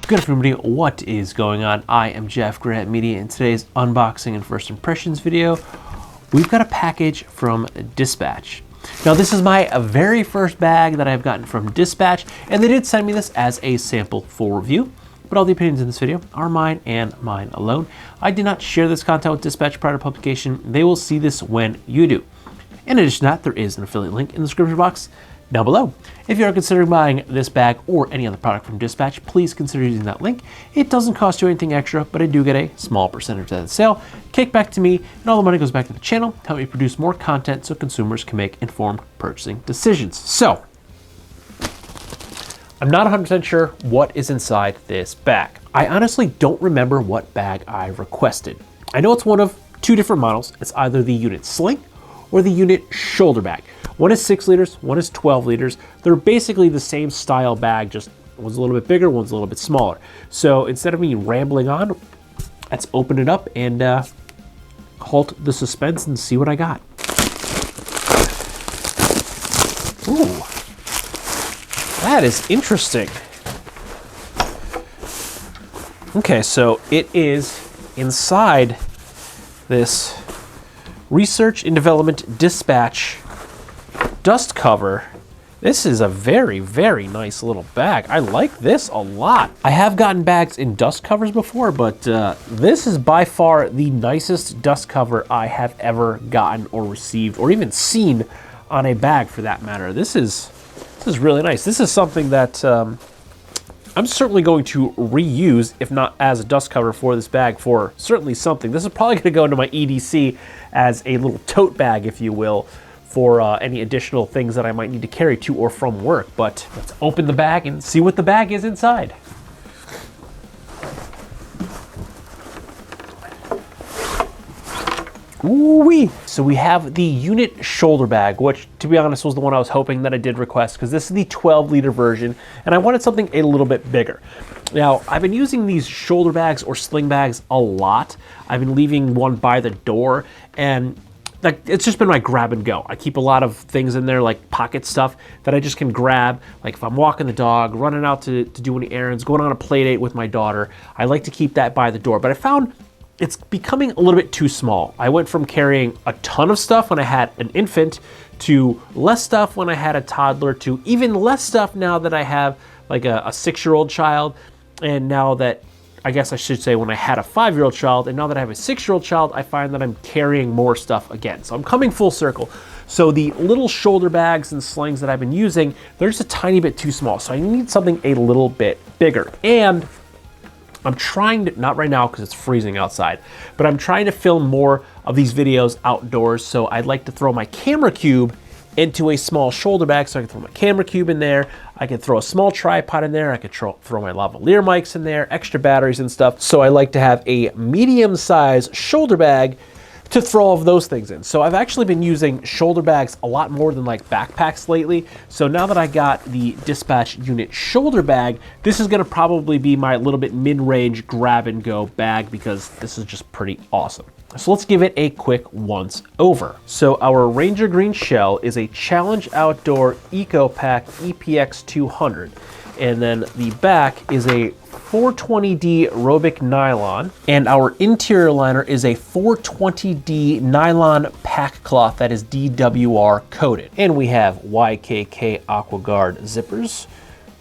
Good afternoon, everybody. What is going on? I am jeffgrantMEDIA. In today's unboxing and first impressions video, we've got a package from Dispatch. Now, this is my very first bag that I've gotten from Dispatch, and they did send me this as a sample full review, but all the opinions in this video are mine and mine alone. I did not share this content with Dispatch prior to publication. They will see this when you do. In addition to that, there is an affiliate link in the description box down below. If you are considering buying this bag or any other product from Dispatch, please consider using that link. It doesn't cost you anything extra, but I do get a small percentage of the sale kicked back to me, and all the money goes back to the channel to help me produce more content so consumers can make informed purchasing decisions. So, I'm not 100% sure what is inside this bag. I honestly don't remember what bag I requested. I know it's one of two different models. It's either the Unit Sling or the Unit Shoulder Bag. One is 6 liters, one is 12 liters. They're basically the same style bag, just one's a little bit bigger, one's a little bit smaller. So instead of me rambling on, let's open it up and halt the suspense and see what I got. Ooh, that is interesting. Okay, so it is inside this Research and Development Dispatch dust cover. This is a very, very nice little bag. I like this a lot. I have gotten bags in dust covers before, but this is by far the nicest dust cover I have ever gotten or received or even seen on a bag for that matter. This is really nice. This is something that I'm certainly going to reuse, if not as a dust cover for this bag, for certainly something. This is probably gonna go into my EDC as a little tote bag, if you will, for any additional things that I might need to carry to or from work. But let's open the bag and see what the bag is inside. Ooh-wee. So we have the Unit Shoulder Bag, which, to be honest, was the one I was hoping that I did request, because this is the 12-liter version, and I wanted something a little bit bigger. Now, I've been using these shoulder bags or sling bags a lot. I've been leaving one by the door, and like, it's just been my grab and go. I keep a lot of things in there, like pocket stuff that I just can grab. Like if I'm walking the dog, running out to do any errands, going on a play date with my daughter, I like to keep that by the door. But I found it's becoming a little bit too small. I went from carrying a ton of stuff when I had an infant to less stuff when I had a toddler to even less stuff now that I have like a 6-year-old child. And now that, I guess I should say, when I had a 5-year-old child, and now that I have a 6-year-old child, I find that I'm carrying more stuff again. So I'm coming full circle. So the little shoulder bags and slings that I've been using, they're just a tiny bit too small. So I need something a little bit bigger. And I'm trying to, not right now because it's freezing outside, but I'm trying to film more of these videos outdoors. So I'd like to throw my camera cube into a small shoulder bag, so I can throw my camera cube in there. I could throw a small tripod in there. I could throw my lavalier mics in there, extra batteries and stuff. So I like to have a medium-sized shoulder bag to throw all of those things in. So I've actually been using shoulder bags a lot more than like backpacks lately. So now that I got the Dispatch Unit Shoulder Bag, this is gonna probably be my little bit mid-range grab and go bag, because this is just pretty awesome. So let's give it a quick once over. So our Ranger Green shell is a Challenge Outdoor ecopak EPX 200. And then the back is a 420D Robic nylon, and our interior liner is a 420D nylon pack cloth that is DWR coated. And we have YKK AquaGuard zippers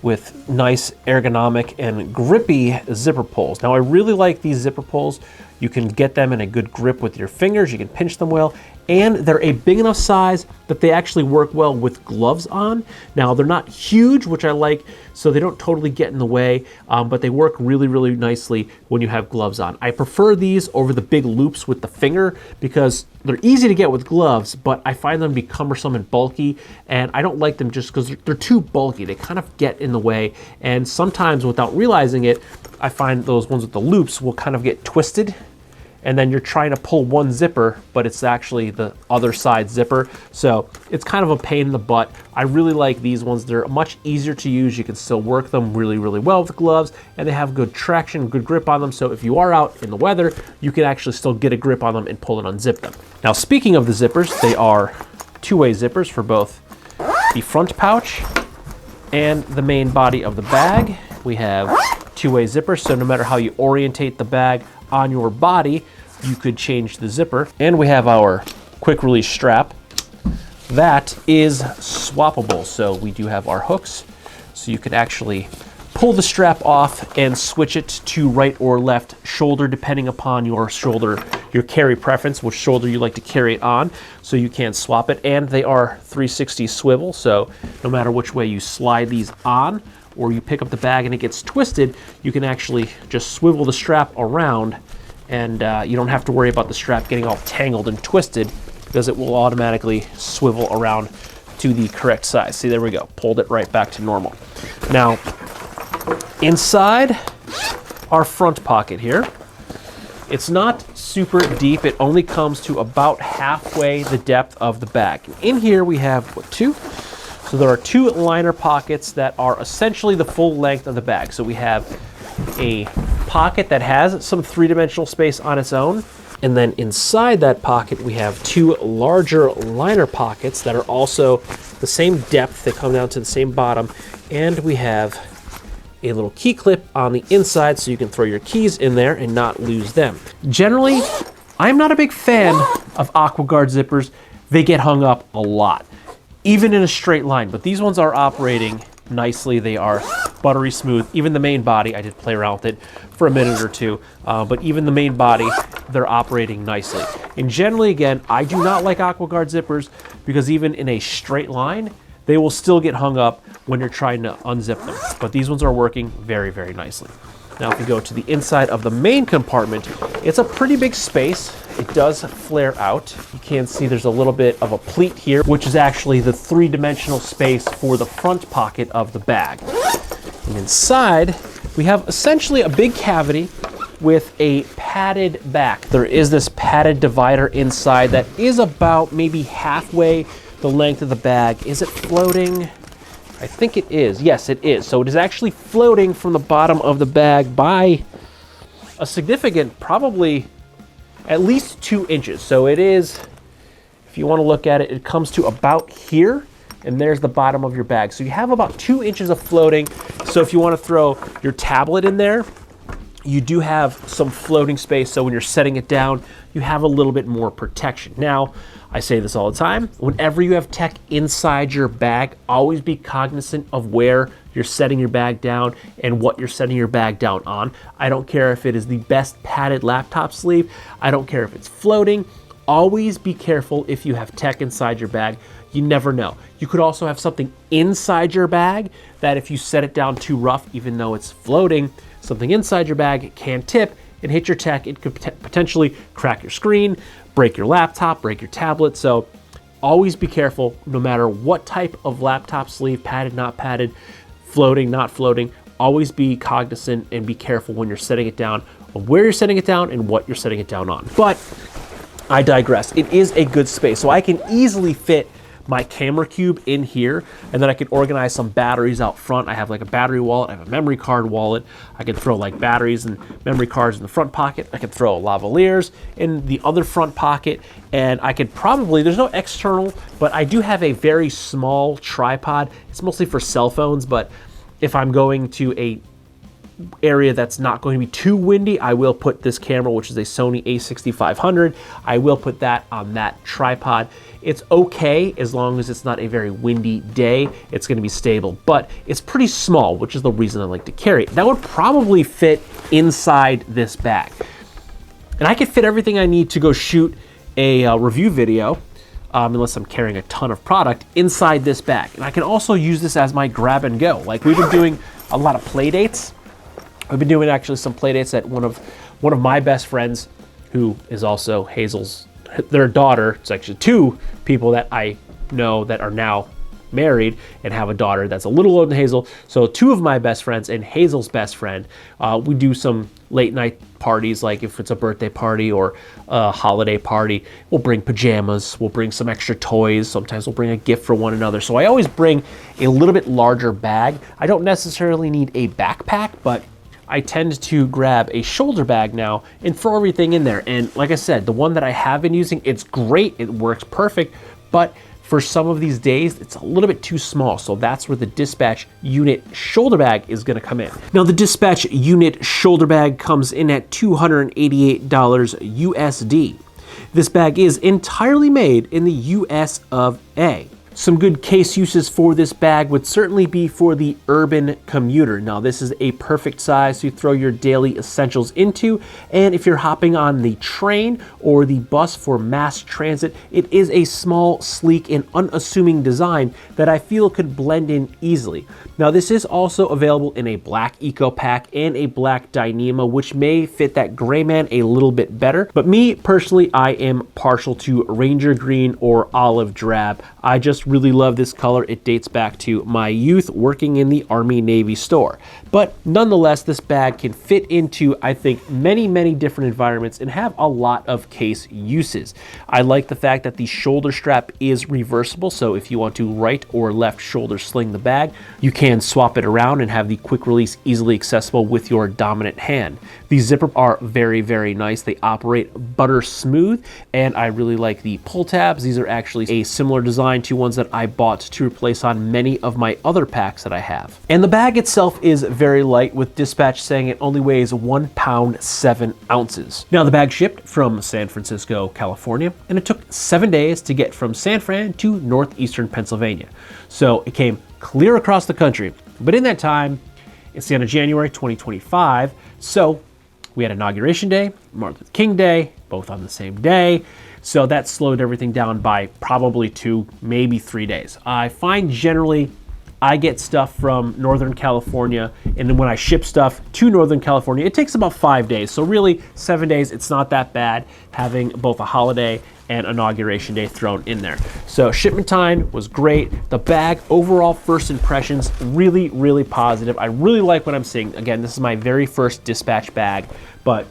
with nice ergonomic and grippy zipper pulls. Now I really like these zipper pulls. You can get them in a good grip with your fingers, you can pinch them well, and they're a big enough size that they actually work well with gloves on. Now they're not huge, which I like, so they don't totally get in the way, but they work really, really nicely when you have gloves on. I prefer these over the big loops with the finger because they're easy to get with gloves, but I find them to be cumbersome and bulky, and I don't like them just because they're too bulky. They kind of get in the way, and sometimes without realizing it, I find those ones with the loops will kind of get twisted, and then you're trying to pull one zipper, but it's actually the other side zipper. So it's kind of a pain in the butt. I really like these ones. They're much easier to use. You can still work them really, really well with gloves, and they have good traction, good grip on them. So if you are out in the weather, you can actually still get a grip on them and pull and unzip them. Now, speaking of the zippers, they are two-way zippers for both the front pouch and the main body of the bag. We have two-way zipper, so no matter how you orientate the bag on your body, you could change the zipper. And we have our quick release strap. That is swappable, so we do have our hooks, so you can actually pull the strap off and switch it to right or left shoulder depending upon your shoulder, your carry preference, which shoulder you like to carry it on, so you can swap it. And they are 360 swivel, so no matter which way you slide these on or you pick up the bag and it gets twisted, you can actually just swivel the strap around, and you don't have to worry about the strap getting all tangled and twisted, because it will automatically swivel around to the correct size. See, there we go, pulled it right back to normal. Now, inside our front pocket here, it's not super deep. It only comes to about halfway the depth of the bag. In here we have two. So there are two liner pockets that are essentially the full length of the bag. So we have a pocket that has some three-dimensional space on its own. And then inside that pocket, we have two larger liner pockets that are also the same depth. They come down to the same bottom. And we have a little key clip on the inside so you can throw your keys in there and not lose them. Generally, I'm not a big fan of AquaGuard zippers. They get hung up a lot, even in a straight line, but these ones are operating nicely. They are buttery smooth. Even the main body, I did play around with it for a minute or two, but even the main body, they're operating nicely. And generally, again, I do not like AquaGuard zippers because even in a straight line, they will still get hung up when you're trying to unzip them. But these ones are working very, very nicely. Now, if we go to the inside of the main compartment, it's a pretty big space. It does flare out. You can see there's a little bit of a pleat here, which is actually the three-dimensional space for the front pocket of the bag. And inside, we have essentially a big cavity with a padded back. There is this padded divider inside that is about maybe halfway the length of the bag. Is it floating? I think it is. Yes, it is. So it is actually floating from the bottom of the bag by a significant, probably at least 2 inches. So it is, if you want to look at it, it comes to about here, and there's the bottom of your bag. So you have about 2 inches of floating. So if you want to throw your tablet in there, you do have some floating space. So when you're setting it down, you have a little bit more protection. Now, I say this all the time, whenever you have tech inside your bag, always be cognizant of where you're setting your bag down and what you're setting your bag down on. I don't care if it is the best padded laptop sleeve. I don't care if it's floating. Always be careful if you have tech inside your bag. You never know. You could also have something inside your bag that if you set it down too rough, even though it's floating, something inside your bag can tip and hit your tech. It could potentially crack your screen, break your laptop, break your tablet. So always be careful, no matter what type of laptop sleeve, padded, not padded, floating, not floating. Always be cognizant and be careful when you're setting it down, of where you're setting it down and what you're setting it down on. But I digress. It is a good space. So I can easily fit my camera cube in here, and then I can organize some batteries out front. I have like a battery wallet, I have a memory card wallet. I can throw like batteries and memory cards in the front pocket. I can throw lavaliers in the other front pocket, and I could probably, there's no external, but I do have a very small tripod. It's mostly for cell phones, but if I'm going to a area that's not going to be too windy, I will put this camera, which is a Sony a6500, I will put that on that tripod. It's okay as long as it's not a very windy day. It's going to be stable, but it's pretty small, which is the reason I like to carry it. That would probably fit inside this bag. And I could fit everything I need to go shoot a review video, unless I'm carrying a ton of product, inside this bag. And I can also use this as my grab and go. Like, we've been doing a lot of play dates. I've been doing actually some play dates at one of my best friends, who is also Hazel's, their daughter. It's actually two people that I know that are now married and have a daughter that's a little older than Hazel. So two of my best friends and Hazel's best friend, we do some late night parties, like if it's a birthday party or a holiday party, we'll bring pajamas, we'll bring some extra toys, sometimes we'll bring a gift for one another. So I always bring a little bit larger bag. I don't necessarily need a backpack, but I tend to grab a shoulder bag now and throw everything in there. And like I said, the one that I have been using, it's great, it works perfect, but for some of these days, it's a little bit too small. So that's where the Dispatch Unit Shoulder Bag is gonna come in. Now the Dispatch Unit Shoulder Bag comes in at $288 USD. This bag is entirely made in the US of A. Some good case uses for this bag would certainly be for the urban commuter. Now this is a perfect size to throw your daily essentials into, and if you're hopping on the train or the bus for mass transit, it is a small, sleek, and unassuming design that I feel could blend in easily. Now this is also available in a black ecopak and a black Dyneema, which may fit that gray man a little bit better, but me personally, I am partial to Ranger Green or Olive Drab. I just really love this color. It dates back to my youth working in the Army Navy store. But nonetheless, this bag can fit into, I think, many different environments and have a lot of case uses. I like the fact that the shoulder strap is reversible, so if you want to right or left shoulder sling the bag, you can swap it around and have the quick release easily accessible with your dominant hand. These zippers are very nice. They operate butter smooth, and I really like the pull tabs. These are actually a similar design to ones that I bought to replace on many of my other packs that I have. And the bag itself is very light, with Dispatch saying it only weighs 1 pound 7 ounces. Now the bag shipped from San Francisco, California, and it took 7 days to get from San Fran to northeastern Pennsylvania. So it came clear across the country. But in that time, it's the end of January 2025, so we had Inauguration Day, Martin Luther King Day, both on the same day. So that slowed everything down by probably 2, maybe 3 days. I find generally I get stuff from Northern California, and then when I ship stuff to Northern California, it takes about 5 days. So really 7 days, it's not that bad having both a holiday and Inauguration Day thrown in there. So shipment time was great. The bag, overall first impressions, really positive. I really like what I'm seeing. Again, this is my very first Dispatch bag, but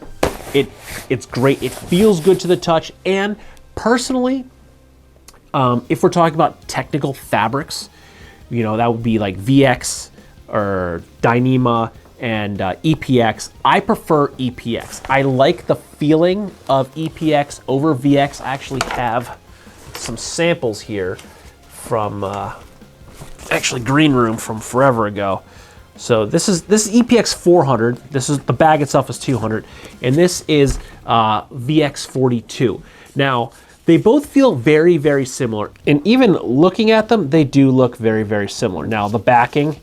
it's great. It feels good to the touch. And personally, if we're talking about technical fabrics, you know, that would be like VX or Dyneema and EPX. I prefer EPX. I like the feeling of EPX over VX. I actually have some samples here from actually Green Room from forever ago. So this is EPX 400. This is the bag itself is 200, and this is VX 42. Now they both feel very similar, and even looking at them, they do look very similar. Now the backing,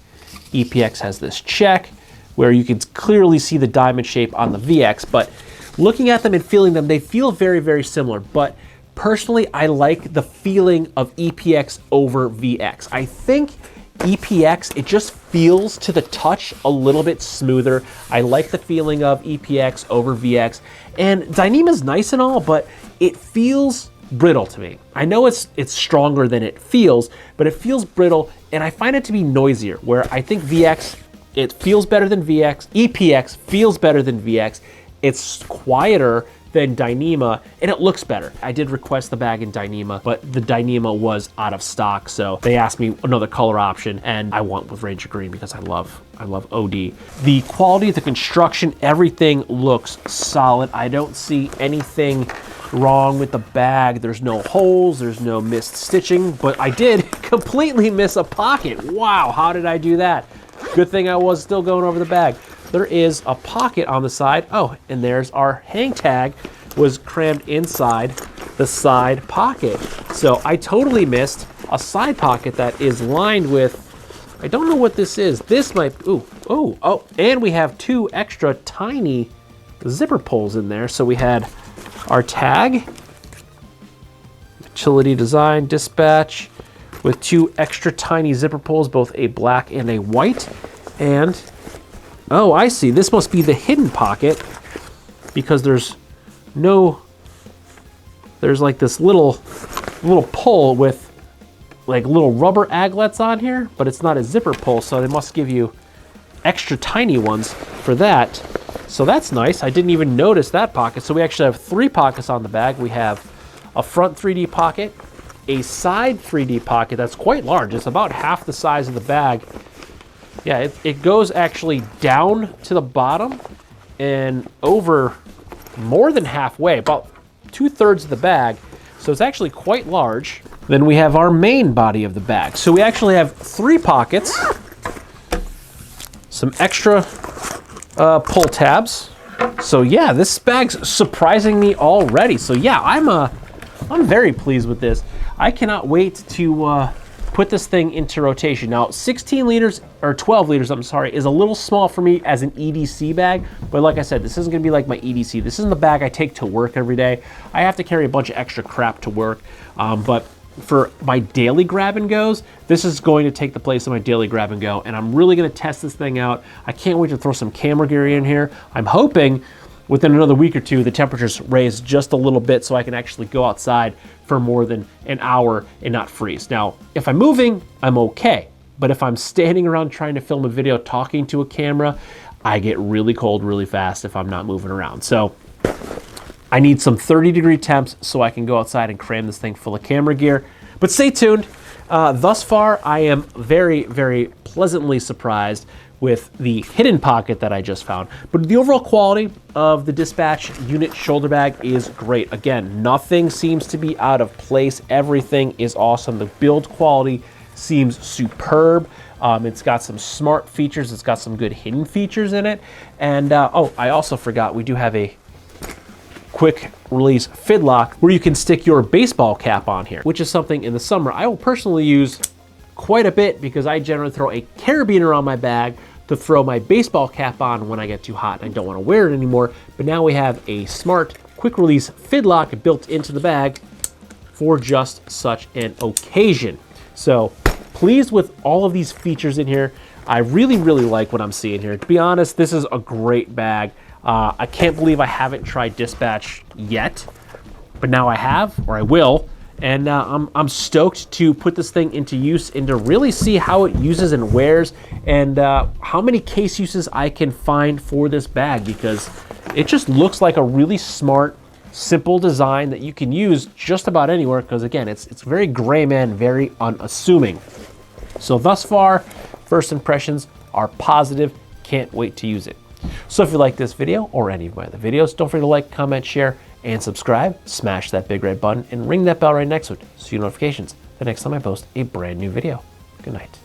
EPX has this check where you can clearly see the diamond shape on the VX, but looking at them and feeling them, they feel very similar. But personally, I like the feeling of EPX over VX. I think EPX, it just feels to the touch a little bit smoother. I like the feeling of EPX over VX. And Dyneema's nice and all, but it feels brittle to me. I know it's stronger than it feels, but it feels brittle, and I find it to be noisier, where I think VX, it feels better than VX. EPX feels better than VX. It's quieter than Dyneema, and it looks better. I did request the bag in Dyneema, but the Dyneema was out of stock, so they asked me another color option, and I went with Ranger Green because I love OD. The quality, the construction, everything looks solid. I don't see anything wrong with the bag. There's no holes, there's no missed stitching, but I did completely miss a pocket. Wow, how did I do that? Good thing I was still going over the bag. There is a pocket on the side. Oh, and there's our hang tag was crammed inside the side pocket. So I totally missed a side pocket that is lined with, I don't know what this is. This might, oh, and we have 2 extra tiny zipper pulls in there. So we had our tag, utility design, Dispatch, with 2 extra tiny zipper pulls, both a black and a white. And oh, I see. This must be the hidden pocket because there's like this little pull with like little rubber aglets on here, but it's not a zipper pull, so they must give you extra tiny ones for that. So that's nice. I didn't even notice that pocket. So we actually have 3 pockets on the bag. We have a front 3D pocket, a side 3D pocket that's quite large. It's about half the size of the bag. Yeah, it goes actually down to the bottom and over more than halfway, about 2/3 of the bag, So it's actually quite large. Then we have our main body of the bag. So we actually have 3 pockets, some extra pull tabs. So yeah, this bag's surprising me already. So yeah, I'm very pleased with this. I cannot wait to put this thing into rotation. Now, 16 liters, or 12 liters, I'm sorry, is a little small for me as an EDC bag, but like I said, this isn't gonna be like my EDC. This isn't the bag I take to work every day. I have to carry a bunch of extra crap to work, but for my daily grab and goes, this is going to take the place of my daily grab and go, and I'm really gonna test this thing out. I can't wait to throw some camera gear in here. I'm hoping within another week or two, the temperatures raise just a little bit so I can actually go outside for more than an hour and not freeze. Now, if I'm moving, I'm okay. But if I'm standing around trying to film a video talking to a camera, I get really cold really fast if I'm not moving around. So I need some 30-degree temps so I can go outside and cram this thing full of camera gear. But stay tuned. Thus far, I am very, very pleasantly surprised with the hidden pocket that I just found. But the overall quality of the DSPTCH Unit Shoulder Bag is great. Again, nothing seems to be out of place. Everything is awesome. The build quality seems superb. It's got some smart features. It's got some good hidden features in it. And oh, I also forgot, we do have a quick release fidlock where you can stick your baseball cap on here, which is something in the summer I will personally use quite a bit because I generally throw a carabiner on my bag to throw my baseball cap on when I get too hot and I don't want to wear it anymore. But now we have a smart quick release fidlock built into the bag for just such an occasion. So pleased with all of these features in here. I really, really like what I'm seeing here. To be honest, this is a great bag. I can't believe I haven't tried DSPTCH yet, but now I have, or I will. And I'm stoked to put this thing into use and to really see how it uses and wears and how many case uses I can find for this bag, because it just looks like a really smart, simple design that you can use just about anywhere, because again, it's very gray man, very unassuming. So thus far, first impressions are positive. Can't wait to use it. So if you like this video or any of my other videos, don't forget to like, comment, share, and subscribe. Smash that big red button and ring that bell right next to it so you get notifications the next time I post a brand new video. Good night.